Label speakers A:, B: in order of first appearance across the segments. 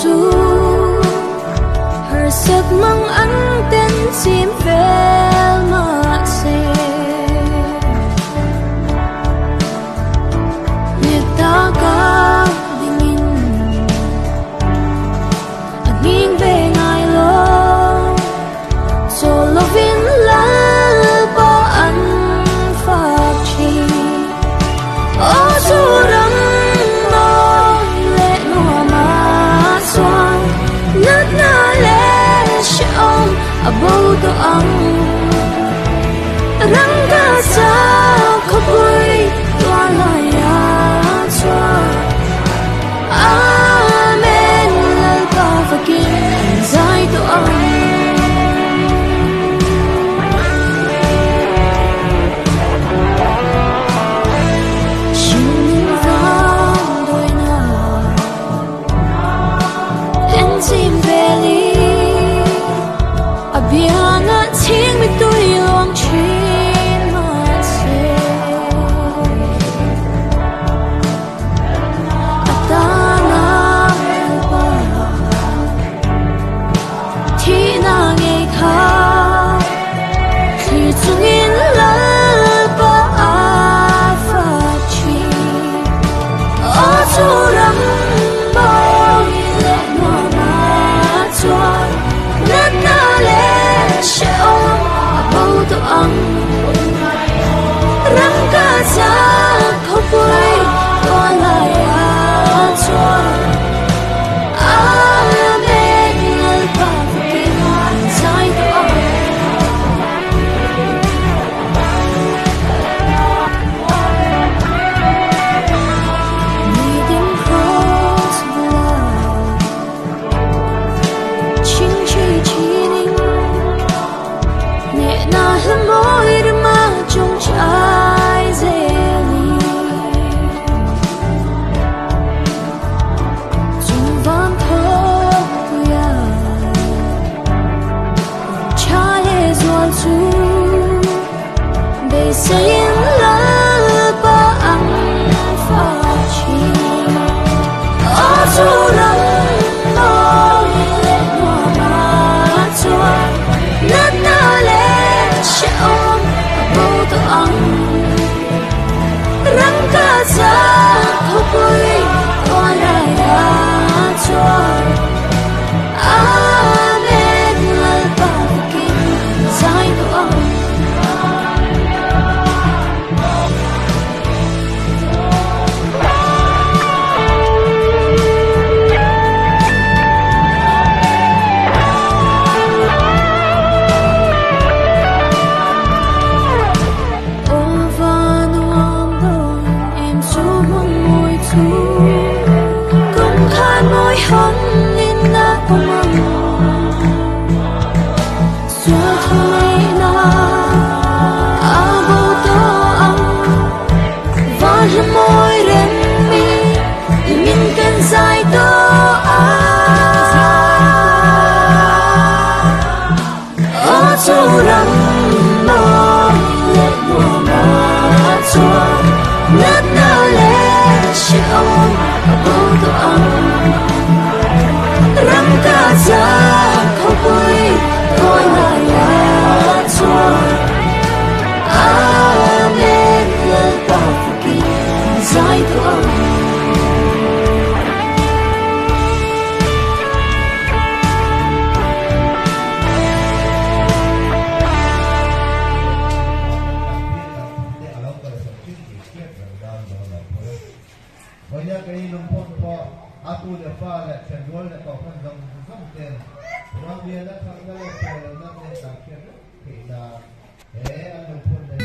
A: chu har sak mang an ten chim fel ma se ne ta ka dingin aning ve ngai lo so lovin la pa an fa chi o chu rang about the rangga sa khapui twala ya chwa amen lal ka fakin zai to shin zang doi na enzim valley Biana ting mi tui long chin ma se Atana ba Thi na nghe kha Khi chung in la ba a fa chi O chu ram ba le ma ma chua Nát na le about the rang ka cha khopui twala ya chwa amen al pa kin sai to meeting cross blood ching chi chining na moi ma chung chai zeli chung van tho ya chai zuan chu they say in love ba ang fa chi o chu ram moi le ma chua nát na le Om about the rang ka cha khopui twala ya chwa amen lal pa kin sai to hân in na kumang xua thôi na abo to ang van môi ren mi min kan sai to o chu ram no le mo ma chua nát na le shon abo to rang ka cha khopui twala ya chwa amen lal pa kin zai to
B: Banyak kali lumpur po aku lepas le cendol le kau kan dong dong ten. Orang dia le kalau le cendol nak le tak kira kita lumpur le.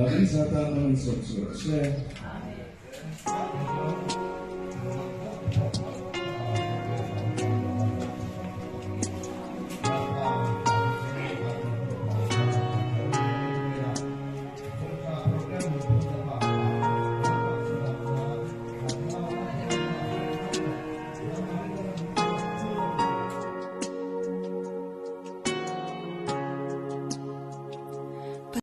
C: Laban sa tanong susunod.